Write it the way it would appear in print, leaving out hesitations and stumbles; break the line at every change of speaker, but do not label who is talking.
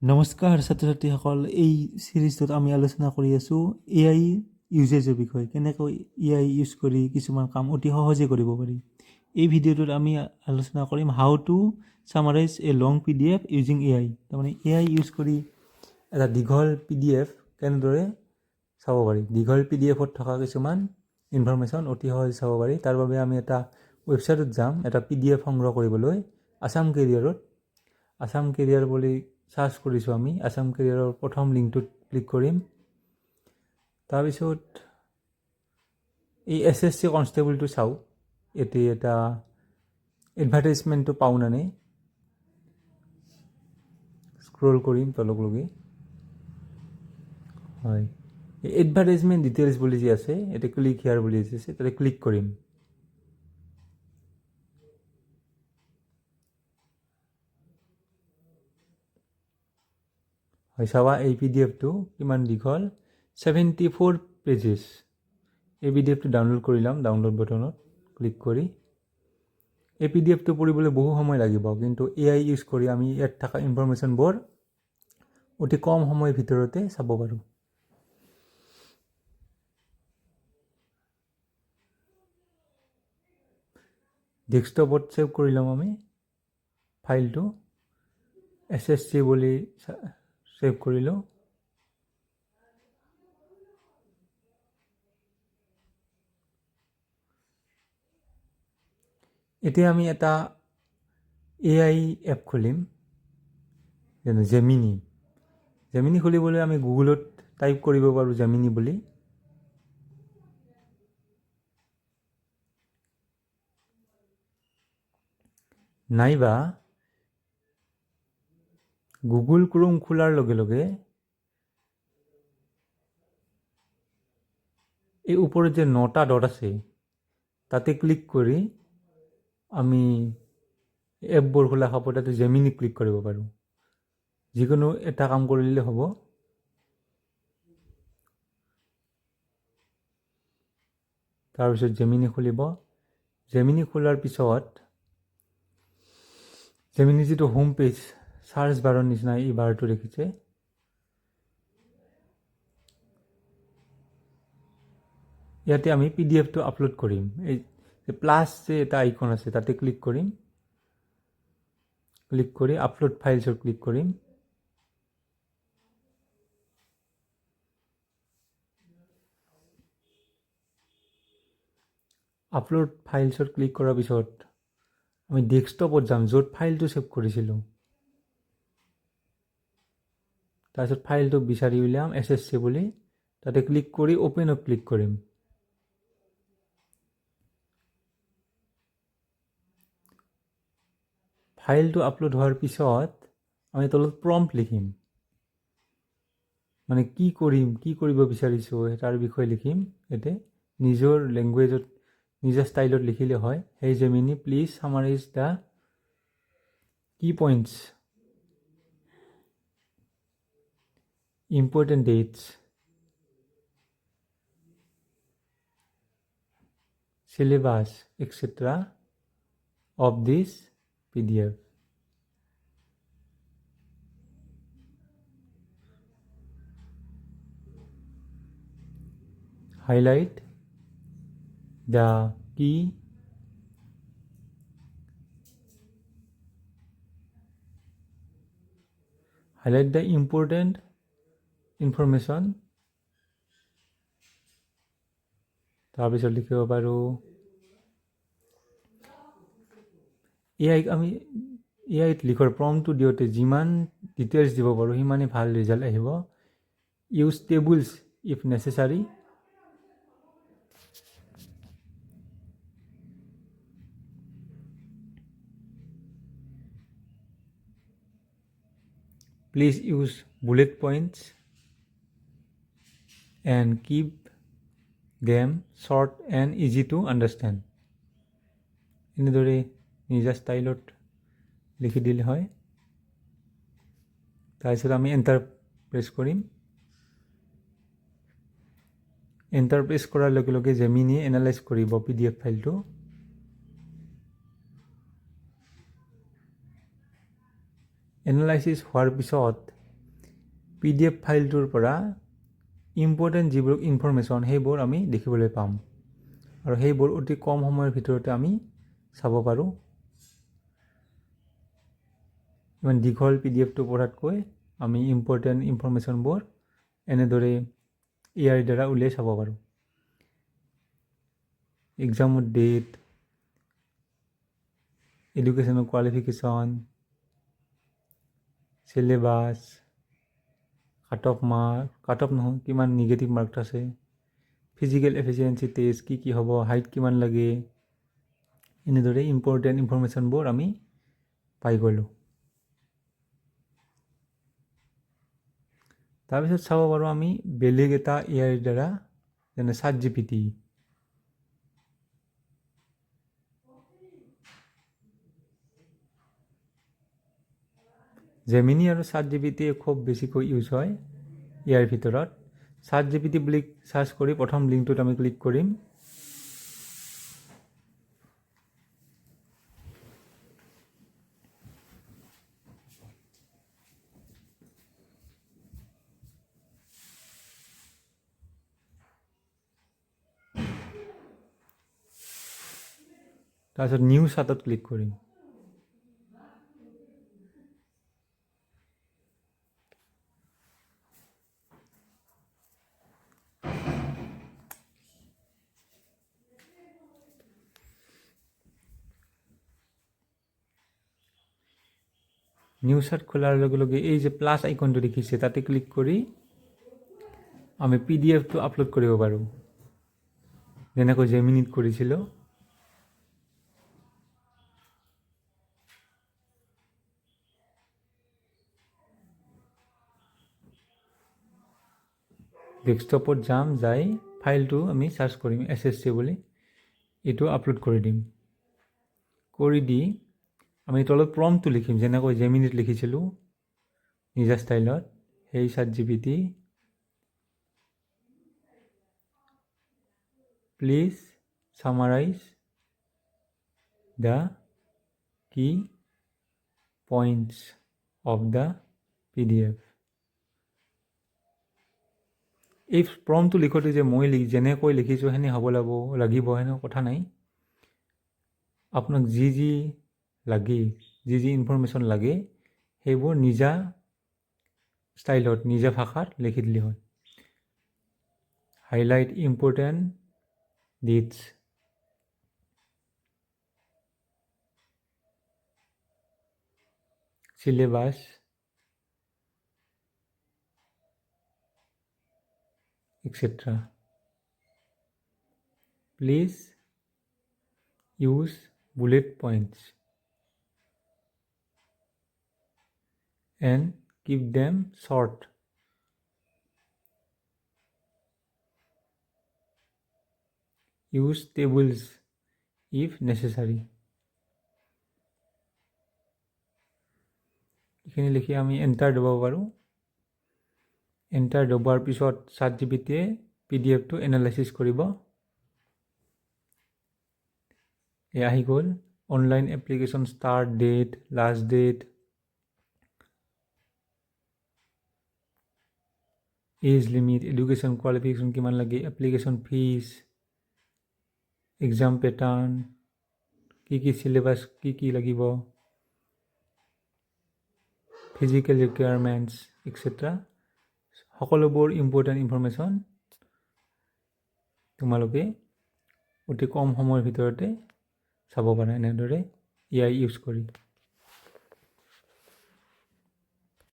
নমস্কাৰ ছাত্ৰ ছাত্ৰীসকল, এই চিৰিজটোত আমি আলোচনা কৰি আছোঁ AI ইউজেজৰ বিষয়ে। কেনেকৈ AI ইউজ কৰি কিছুমান কাম অতি সহজে কৰিব পাৰি। এই ভিডিঅ'টোত আমি আলোচনা কৰিম how to summarize a long PDF using AI। তাৰমানে AI ইউজ কৰি এটা দীঘল PDF কেনেদৰে চাব পাৰি। দীঘল PDFত থকা কিছুমান ইনফৰমেশ্যন অতি সহজে চাব পাৰি। তাৰ বাবে আমি এটা ৱেবছাইটত যাম, এটা PDF সংগ্ৰহ কৰিবলৈ। আছাম কেৰিয়াৰ বুলি চাৰ্চ কৰিছোঁ আমি। আছাম কেৰিয়াৰৰ প্ৰথম লিংকটোত ক্লিক কৰিম। তাৰপিছত এই SSC কনষ্টেবলটো চাওঁ। এতিয়া এটা এডভাৰটাইজমেণ্টটো পাওঁ নে নাই, স্ক্ৰল কৰিম তলকলৈকে। হয়, এই এডভাৰটাইজমেণ্ট ডিটেইলছ বুলি যি আছে, এতিয়া ক্লিক হিয়াৰ বুলি আছে, তাতে ক্লিক কৰিম। হয়, চাবা এই PDFটো কিমান দীঘল, 74 পেজেছ। এই PDFটো ডাউনলোড কৰি ল'ম। ডাউনলোড বটনত ক্লিক কৰি এই PDFটো পঢ়িবলৈ বহু সময় লাগিব, কিন্তু AI ইউজ কৰি আমি ইয়াত থকা ইনফৰমেশ্যনবোৰ অতি কম সময়ৰ ভিতৰতে চাব পাৰোঁ। ডেস্কটপত ছেভ কৰি ল'ম আমি ফাইলটো। SSC বুলি ছেভ কৰিলোঁ। এতিয়া আমি এটা AI এপ খুলিম, যেনে জেমিনি খুলিবলৈ আমি গুগলত টাইপ কৰিব পাৰোঁ জেমিনি বুলি। নাইবা গুগল ক্ৰোম খোলাৰ লগে লগে এই ওপৰত যে 9টা ডট আছে, তাতে ক্লিক কৰি আমি এপবোৰ খোলা খাব, তাতে জেমিনি ক্লিক কৰিব পাৰোঁ। যিকোনো এটা কাম কৰিলে হ'ব। তাৰপিছত জেমিনি খুলিব। জেমিনি খোলাৰ পিছত জেমিনি যিটো হোম পেজ, চাৰ্চ বাৰৰ নিচিনা এই বাৰটো দেখিছে, ইয়াতে আমি PDFটো আপলোড কৰিম। এই প্লাছ যে এটা আইকন আছে, তাতে ক্লিক কৰিম। ক্লিক কৰি আপলোড ফাইলছত ক্লিক কৰিম। আপলোড ফাইলছত ক্লিক কৰাৰ পিছত আমি ডেস্কটপত যাম, য'ত ফাইলটো ছেভ কৰিছিলোঁ। তাৰপিছত ফাইলটো বিচাৰি উলিয়াম, SSC বুলি। তাতে ক্লিক কৰি অ'পেনত ক্লিক কৰিম। ফাইলটো আপলোড হোৱাৰ পিছত আমি তলত প্ৰম্পট লিখিম, মানে কি কৰিব বিচাৰিছোঁ তাৰ বিষয়ে লিখিম। ইয়াতে নিজৰ লেংগুৱেজত, নিজৰ ষ্টাইলত লিখিলে হয়। হেই জেমিনি, প্লিজ সামাৰাইজ দ্য কি points, important dates, syllabus, etc. of this PDF. Highlight the key important information. তাৰপিছত লিখিব পাৰোঁ AIত লিখাৰ প্ৰম্পটটো দিওঁতে যিমান ডিটেইলছ দিব পাৰোঁ, সিমানেই ভাল ৰিজাল্ট আহিব। Use tables if necessary. Please use bullet points and keep them short and easy to understand. এনেদৰে নিজা ষ্টাইলত লিখি দিলে হয়। তাৰপিছত আমি এণ্টাৰ প্ৰেছ কৰিম। এণ্টাৰ প্ৰেছ কৰাৰ লগে লগে জেমিনিয়ে এনালাইজ কৰিব PDF ফাইলটো। এনালাইচিছ হোৱাৰ পিছত PDF ফাইলটোৰ পৰা ইম্পৰ্টেণ্ট যিবোৰ ইনফৰমেশ্যন সেইবোৰ আমি দেখিবলৈ পাম আৰু সেইবোৰ অতি কম সময়ৰ ভিতৰতে আমি চাব পাৰোঁ। ইমান দীঘল PDFটো পঢ়াতকৈ আমি ইম্পৰ্টেণ্ট ইনফৰমেশ্যনবোৰ এনেদৰে AI দ্বাৰা উলিয়াই চাব পাৰোঁ। এক্সামৰ ডেট, এডুকেশ্যনৰ কোৱালিফিকেশ্যন, চিলেবাছ, কাট অফ নহয় কিমান নিগেটিভ মাৰ্ক আছে, ফিজিকেল এফিচিয়েঞ্চি টেষ্ট কি হ'ব, হাইট কিমান লাগে, এনেদৰে ইম্পৰ্টেণ্ট ইনফৰমেশ্যনবোৰ আমি পাই গ'লোঁ। তাৰপিছত চাব পাৰোঁ আমি বেলেগ এটা AI দ্বাৰা, যেনে ChatGPT। জেমিনি আৰু ChatGPT খুব বেছিকৈ ইউজ হয় ইয়াৰ ভিতৰত। ChatGPT বুলি চাৰ্চ কৰি প্ৰথম লিংকটোত আমি ক্লিক কৰিম। তাৰপিছত নিউ চাৰ্টত ক্লিক কৰিম। নিউ চাৰ্ট খোলাৰ লগে লগে এই যে প্লাছ আইকনটো দেখিছে তাতে ক্লিক কৰি আমি PDFটো আপলোড কৰিব পাৰোঁ, যেনেকৈ জেমিনিত কৰিছিলোঁ। ডেস্কটপত যাই ফাইলটো আমি চাৰ্চ কৰিম SSC বুলি, এইটো আপলোড কৰি দিম। কৰি দি আমি তলত প্ৰম্পটটো লিখিম, যেনেকৈ জেমিনিত লিখিছিলোঁ নিজা ষ্টাইলত। সেই ChatGPT, প্লিজ সামাৰাইজ দ্য কি পইণ্টছ অফ দ্য PDF। এই প্ৰম্পটটো লিখোঁতে যে মই যেনেকৈ লিখিছোঁ সেনে হ'ব লাগিব সেনে কথা নাই। আপোনাক যি লাগে, যি ইনফৰমেশ্যন লাগে সেইবোৰ নিজা ষ্টাইলত, নিজা ভাষাত লিখি দিলে হয়। Highlight important that's, syllabus, etc. Please use bullet points and keep them short. Use tables if necessary. এইখিনি লিখি আমি এণ্টাৰ দিব পাৰোঁ। এণ্টাৰ দবাৰ পিছত ChatGPTয়ে PDFটো এনালাইচিছ কৰিব। আহি গ'ল online application start date, last date, age limit, education qualification কিমান লাগে, এপ্লিকেশ্যন ফিজ, এক্সাম পেটাৰ্ণ, কি চিলেবাছ কি লাগিব, ফিজিকেল ৰিকুৱাৰমেণ্টছ, etc. সকলোবোৰ ইম্পৰ্টেণ্ট ইনফৰমেশ্যন তোমালোকে অতি কম সময়ৰ ভিতৰতে চাব পাৰা এনেদৰে AI ইউজ কৰি।